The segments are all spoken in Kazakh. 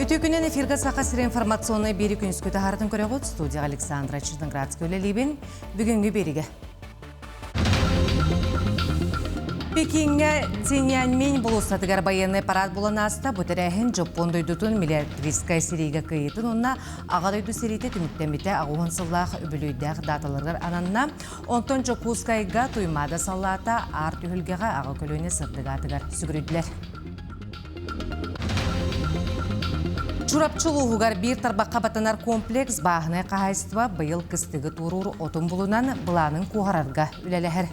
Күтүкүнен эфирга сақасыр информационный бері күніскі тағардың көрі ғод студия Александра Чирданградск өлелейбін бүгінгі беріге. Пекинге Циньяньмень болустатыгар баянный парад болан аста бұтырәхін Жапон дойдутын миллиардристка серейге күйетін онна ағадойду серейте түміктеміте ағуын сыллақ үбілүйдәқ даталарғар ананна онтон Жокускайға туймада саллата арт үхілгеға аға көліне сырдығатыгар сүгірүйділер. Чурапчылуғығар бір тарбаққа батанар комплекс бағыны қағайсытыва бұйыл кістігі тұрур отын бұлынан бұланың қоғарарға үлеләхір.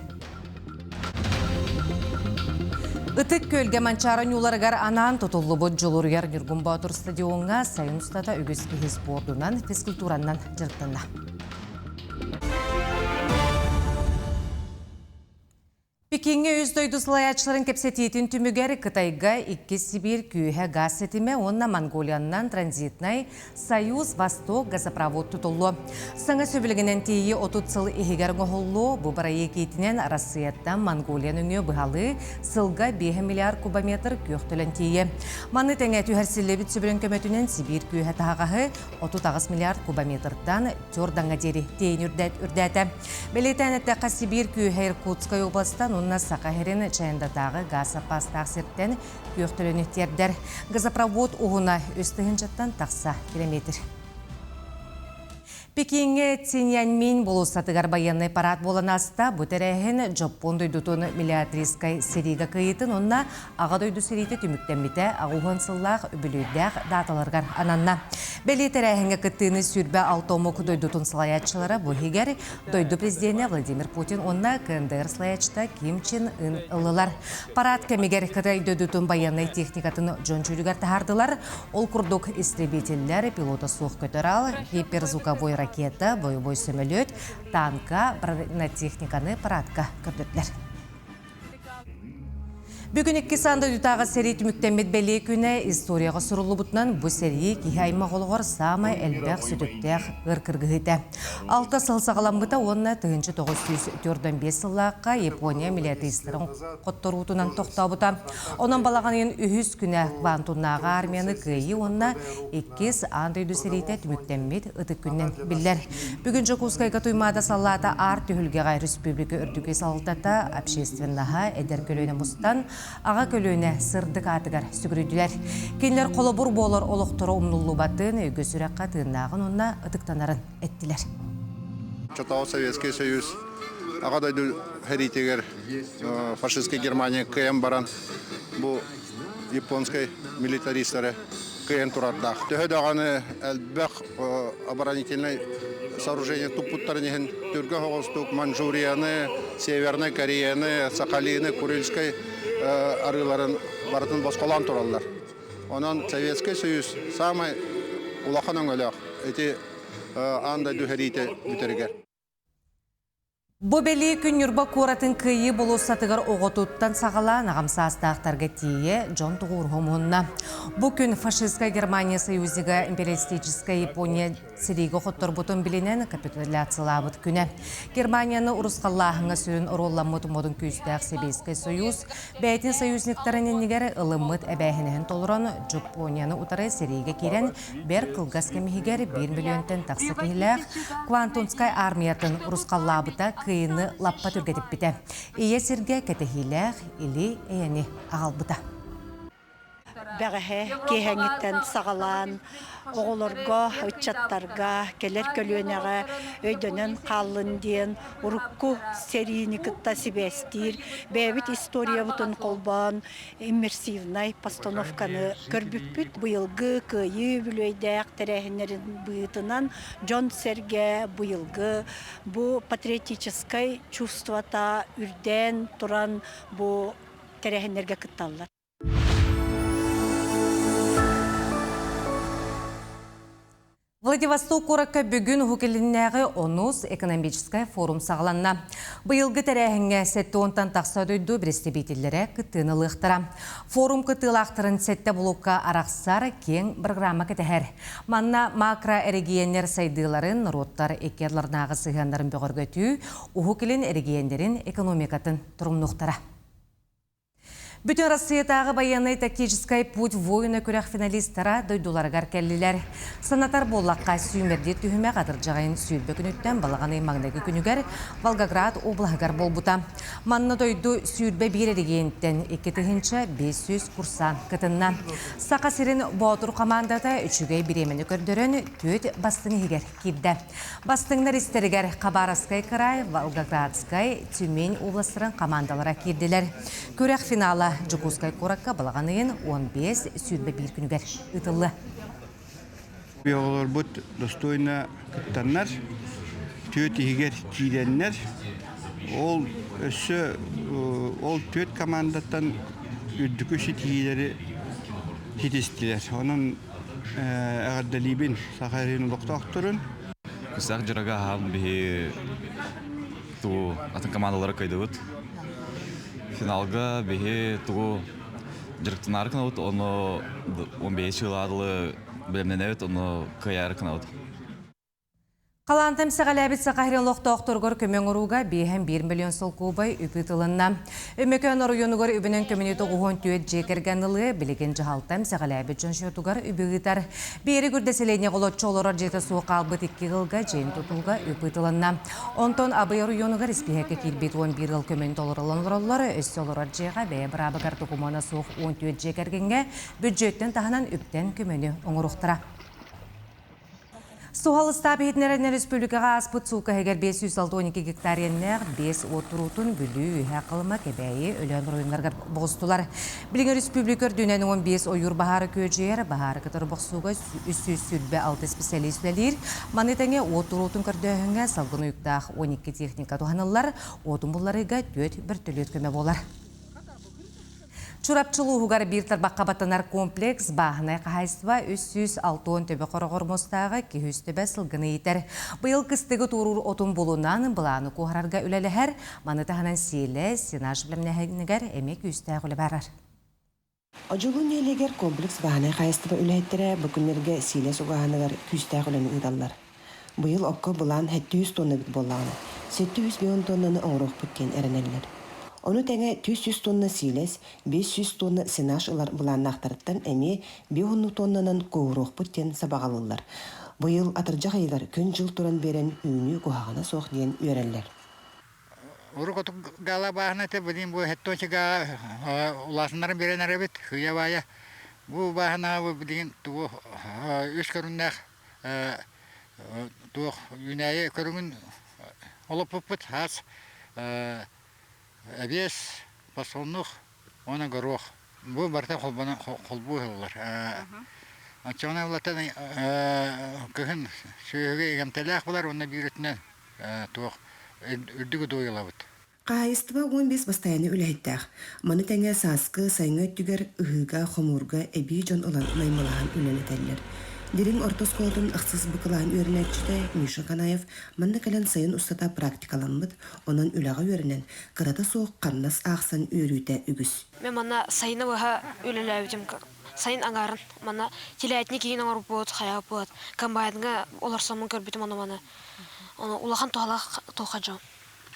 Үтік көлге манчарын юларығар анан тұтылы бұд жылырғар Нұргын Батыр стадионға сайын ұстата үгізгі спортынан физкультураннан жырттанна. Пекинге үздойды сылаячыларын кепсететін түмігер Қытайға 2 Сибир күйе газ сетіме, онна Монголияннан транзитнай Союз Восток газопровод тұтылы. Саңа сөбілігінен тейі 30 сыл егер ғолу, бұл барайы кейтінен Россияттан Монголиян өңе бұғалы сылға 5 миллиард кубометр күйіқтілін тейі. Маны тәңе түйәрсілі біт сөбілін көметінен Сибир күйе тағағы 30 миллиард кубометрдан түрдаңа дері тейін үрдәті. Белетән әттәқі Сибир күйе Иркутскай областан онна сақахерін чайындадағы газ запас тақсырттен күйіқтілінеттердер. Газопровод ұғына өстігін жаттан тақса километр. Пекинге Циньяньмень болустатыгар баянный парад болан аста бұтырәхін Жапон дойдутын миллиардристкай серейге күйетін онна аға дойду серейті түміктеміте ағуғын сыллақ үбілүйдәқ даталарғар ананна. Бәлі тәрәхінге күттіні сүрбә алтомық дойдутын сылаячылары бұхегер дойду президенті Владимир Путин онна КНДР сылаячта Ким Чен Ын ылылар. Парад кәмегер Қытай дойдутын баянный техникатын жон чүлігер тахардылар. Ол күрдік истребителлер, пилота суық көтерал, гиперзвуковой ракета, боевой самолет, танка, бронетехниканы парадқа көрдірлер. Бүгін 2 санда дұтағы сәрей түміктемет бәлі күні историяға сұрылы бұтынан бұл сәрей кейі аймақ олығыр самай әлбәқ сүдіктәқ ғыр-кіргігі. 6 сыл сағалан бұта онына 1945 сыллаққа Япония миллиардистарын қоттыр ұтынан тоқта бұта. Онан балаған ең үхіз күні Квантуннаға армияны күйі онына 2 андайды сәрейті түміктемет ұтық күннен білдер. Бүгін Жокускайға туймада саллата арт үхілгеға республика үрдігі салытата общественнаға әдер көліне мұстан аға көліне сырдық атығар сүгірүйділер. Кенлер қолы бұр болыр олықтыры ұмнулу батын өгі сүрәққа тыынағын онына ұтықтанарын әттілер. Чатау Советский Союз ағадайды хәритегер фашистский Германия КМ баран бұл японской милитаристары КМ тұрардақ. Төхедағаны әлбәқ оборонительный сооружение тупуттарынығын түргі хоғыстық Манчжурияны, Северный Кореяны, Сахалины, Курильской арыларын барытын басқалан тұралар. Онан Советский Союз самай улақының өліғ, әті андай дүхәрейті бүтірігер. Бобели күн юрба коратын күйі болу сатығыр оғытуттан сағалан ағамса астақтарға тие Джон Туғур ғомуынна. Бұл күн фашистская Германия Союзиға империалистическая Япония сирейгі құттыр бұтын білінен капитуляциялабыт күні. Германияны ұрысқаллағыңа сүрін ұролламыт модын күйістәқ Советский Союз бәйтін союзниктарының негері ылымыт әбәйхінен толырын Жапонияны ұтары сирейге керен бір қылғас кемігер 1 миллионтен тақсы кейләқ Квантунскай армиятын ұрысқаллабыта кыйыны лаппа түргетіп біті. Ие сірге кәтехиләқ или әйәне ағалбыта. Бәғәхе кейхәңіттен сағалан, оғылырға, өтчаттарға, келер көлуенеға өйдөнен қалын дейін, ұрыққу серийні күтта себестір, бәйбіт история бұтын қолбан, иммерсивнай постановканы көрбіппіт бұйылғы күйі бүлөйдәк тәрәхінерін бұйытынан Джон Серге бұйылғы бұ патриотическай чувствата үрден тұран бұ тәрәхінерге күтталар. Владивосток коракка бүгін хукеліннәғі онус экономическая форум сағаланна. Бұйылғы тәрәхінге сәтті онтан тақса дөйді бірестебейтелері күттіні лықтыра. Форум күттілақтырын сәтті бұлыққа арақсар кең программа кәтәхәр. Манна макро-эрегиенер сайдыларын роттар екерларнағы сығандарын бөғіргөтүү, ухукелін эрегиендерін экономикатын тұрымнуқтара. Бүтін Россиятағы военный тактический путь воина көрек финалистара дойдуларғар кәлілер. Санатар боллаққа сүймерде түйіме қадыр жағайын сүйілбі күніттен балағаны маңдегі күнігер Волгоград облағығар болбута. Манны дойду сүйілбі бір ерігенттен 2-500 курсан кытынна. Сақа сирин Боотур командата үчігей біремені көрдірін төт бастың егер кирді. Бастыңнар істерігер Хабаровскай край, Волгоградскай, Тюмень областырын командалара кирділер. Көрек финала Жукускай коракка балағанайын 15 сүйілбі бір күнігер ұтылы. Олар бұд достойна күттаннар, төт егер тиленнер, ол төт командаттан үддікөші тиелері тетестілер. Оның әғардалибін сақарин ұлықтақтырын. Күсақ жыраға ғалым бейі атын командалары қайдығыд. Финалга беге тугу жырыктын аркын аут, оны 15 жыл адылы білімнен әвет, оны кай аркын аут. Қалантым сағалабет сақайрын лоқты оқтырғыр көмен ұруға 1 миллион сол көбай үпітілінна. Өмекен ұруынығыр үбінен көменеті ғуын түйет жекергенілі білеген жағалтам сағалабет жон шөтуғар үбігітар. Бері күрдеселейне ғолотчы олырар жеті суық албыт 2 ғылға жейін тұтылға үпітілінна. Онтон абай ұруынығыр іспехекі келбет 11 ғыл көмен толырылын ұрылары өсі олырар жеға бәе бірабығар тұқымына суық 10 түйет жекергенге бюджеттен тағынан үптен көмені оңырықтыра. Суғалыста бейетнерінен республикаға аспыт суқы әгер 512 гектареннер 5 отырутын бүлі үйе қылыма кебәйі өлен ройынларға бұғыстылар. Білген республикар дүнен 15 ойыр бағары көжер, бағары кітір бұқсуға үсі сүлбе 6 специалистілер, манетәңе отырутын көрдіғіңе салғын ұйықтақ 12 техника туғанылар, отын бұларыға 4 бір түлет көме болар. Чурапчылу ғығар бір тарбаққа батынар комплекс бағынай қағайсыва 360 төбі қорғырмостағы кехіз төбі сылғыны етер. Бұйыл кістігі тұрур отын болуынан бұланы қоғырарға үләлі әр, манытағынан сейлі, сенаж білімнәгінігер әмек үстәғілі барар. Ожулун елегер комплекс бағынай қағайсыва үләйттірі бүкінлерге сейлі суғағанығар күстәғіліні ұдалар. Бұйыл оққа бұлан 700 тонны біт болағаны, 700 миллион тоннаны оңыруқ бүткен әрінелер. Onu tenge 300 tonna siles, 500 tonna sinaş ılar bulanaqtarıttan əmi 500 tonnanan qoğuruq bütten sabağalılar. Bu yıl atırcaq aylar kön jıl turan beren ünü qoğağına soq diyen öğrenler. Uruk otuk gala bağına te bilin bu hettonçı gala ulasınların beren arabet hüya baya. Bu bağına bu bilin tuğu üç köründaq tuğu yünəyi körünün olup puput has Әбес, пасоннух, оны горох. Бұл барта қолбу ғылылар. Анчауна ұлаттан күхін сөйіге егемтеләқ бұлар, оны бүйретінен туық үрдігі дойылабыд. Қайыстыва 15 бастайыны үләйттәқ. Маны тәңе сасқы, сайыңы түгер, ұғыға, қомурға, әбей жон olan наймылаған үләні тәлілер. Дерин ортос колдун ықсыз бұқылан өрінәтчіде Миша Канаев манны кәлін сайын ұстата практикаланмыд, онан үліға өрінен қырата соқ қаннас ақсан өрүйті үгіз. Мен мана сайыны бұға өлілі өтім сайын аңарын. Мана телеәтіне кейін аңыр бұд, қаяғы бұд. Комбайдыңа олар самын көрбетім оны мана. Оны улахан тоға жауын.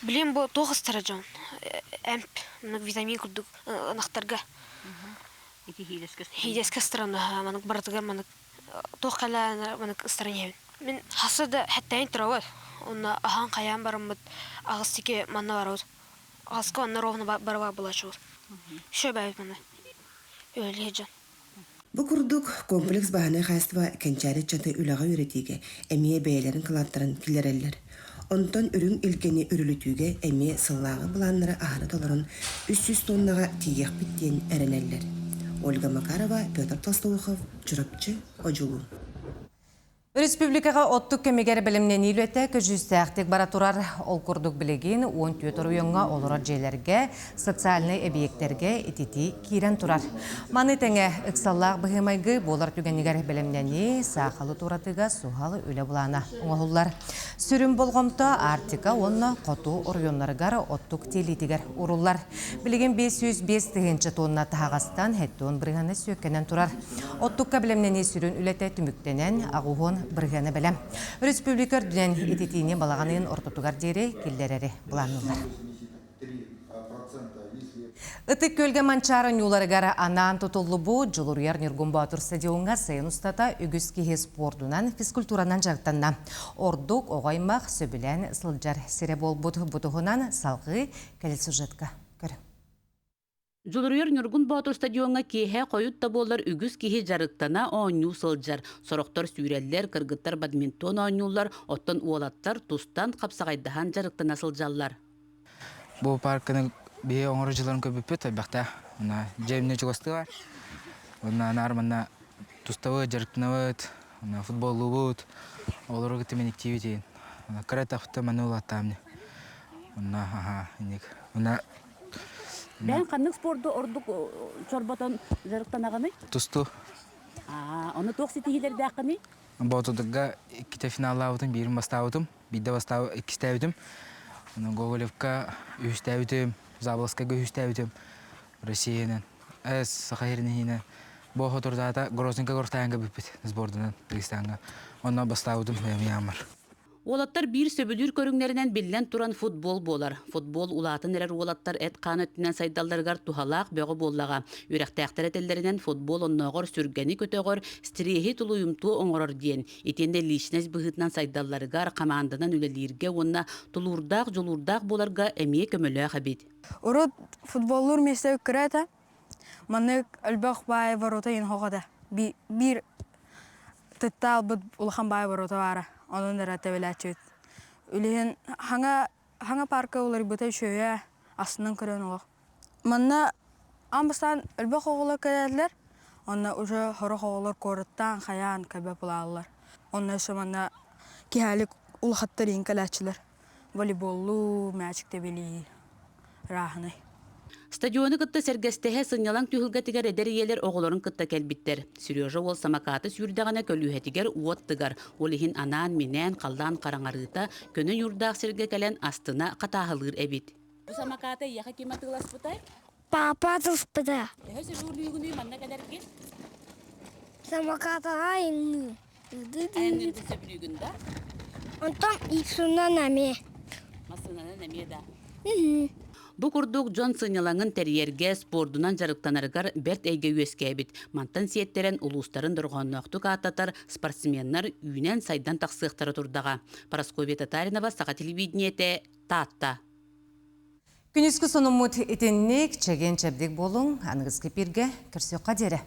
Білем бұл тоғыз тәрі жауын. Әмп, витамин күрдік нақтарға. Хейдескі стыраны, манық бардығар, манық тоқ кәлі манық стыраны. Мен хасыды әттәйін тұрауы. Оны ахан қаян барымыд, ағыстеке манна барауыз. Ағысқа манна ровны барыға бұлашауыз. Шö бәйіп мана. Өлі жан. Бұл күрдік комплекс бағаны қайыстыва кәнчәрі чаты үліға өретеге әмие бәйлерін қылаттырын келерелер. Онтон үрін үлкені үрілітуге әмие сыллағы бұланлары ағаны толырын 300 тоннаға тиек біттен әрінелер. Ольга Макарова, Петр Толстовухов, Чурапчы, Ожулу. Республикаға оттық кемегер білімнен үйлеті көжістәқтік баратурар ол күрдік білеген 14 ұйынға олырар жейлерге, социальный объекттерге ететі кейрен тұрар. Маны тәңе ұқсаллақ бұғымайғы болар түгенігер білімнені сақалы тұратыға суғалы өлі бұлана оңғылар. Сүрін болғымта Артика онна қоту ұйынларғар оттық телетігер ұрылар. Білеген 505 тігінші тонна тағастан әттуын бірғаны сөккенен тұрар. Оттыққа білімнені сүрін үлеті түміктенен ағуғын біргені білем. Республикар дүнен ететіне балағанын ортотугар дері келдерері бұланылар. Ытык көлге манчарын юларыгара анан тутуллу бу Жолуруяр Нургун Батыр стадионга сайын устата үгіз кихе спортунан физкультуранан жактанна. Ордук оғаймақ сөбілен сылжар сире болбут бутуғынан салғы кәлі сюжетка. Көрі. Жолуруяр Нургун Батыр стадионга кихе қойут таболар үгіз кихе жарықтана оңю сылжар. Сороқтар сүйреллер, кыргыттар бадминтон оңюлар, оттан уолаттар тустан қапсағайдахан жарықтана сылжаллар. Бұл паркының бе оңыры жыларын көбіппет, бақта жеміне жүгісті бар. Нармана туставы, жарықтынавыд, футболы бұд, олары күтімен ективі дейін. Қарат ақытты мәні олаттамын. Бән қанның спорды ордық чорбатан жарықтан ағаны? Тусту. Оны тоқсы тегелерді ақыны? Бұлтыдыға кете финалы ауытым, бірін бастауытым, бірді бастау екістәуітім. Гоголевка үйістәуітім, Заблоскага үйістәуітім, Россиянан. Әз Сақайырынығына бұғы тұрдата Грозненка ғортайынға бүппет сбордынан Дагестанға. Онна бастауытым ямар. Олаттар бір сөбілір көріңлерінен білен тұран футбол болар. Футбол улатын әрер олаттар әт қан өттінен сайдалдарғар тухалақ бөғі боллаға. Үрәқтәқтер әтелдерінен футбол оннағыр сүргені көтеғыр стрейхи тұлы ұйымту оңырыр дейін. Етенде лишнес бұғытынан сайдалдарғар қамандынан үлелерге онна тұлурдақ, жолурдақ боларға әмие көмілі қабет. Урод футболлур месте үкірәті, манны әлбәқ бай ворота ең хоғада. Bir тыттал бұд ұлған бай ворота бары. Onun da ratabelachut. Ulihin hanga parka ular buta şöyle aslında kırın olur. Manna ambastan elbaq oğullar kadar. Onna uca horak oğullar koruttan kayan kabep olallar. Onna şu manna kihalik ulhattar inkalatçılar. Voleybollu, magic beli rahne. Stadionu kıtta sergestehe sınyalan tühülge tigar eder yeler oğulların kıtta kelbitter. Sürüyoja ol samakatı sürdağına kölühe tigar uot tigar. Olihin anan, minen, kaldan, karangarıta, könün yurdağ serge kelen astına katahılır ebit. Bu samakatı yaha kime tıglas butay? Papa tıspıda. Ehe sürüyorluğunu manna kadar ki? Samakatı aynı. Aynırdı söbülüğünde? Ondan ilk sundan nemi. Masınana nemiye da. Bu kurduk John Sınyalan'ın teriyerge spordunan jarıktanargar bert eyge üyeskebit. Mantan siyetteren ulusların durğanlıqtuk atatar sportsmenler üynen saydan taqsıqtara turdağa. Paraskovya Tatarinova Sağa televidniyete Tatta. Күнүскү сонумут итинник чеген чебдик болуң, аныңыз кепирге кірсі қадері.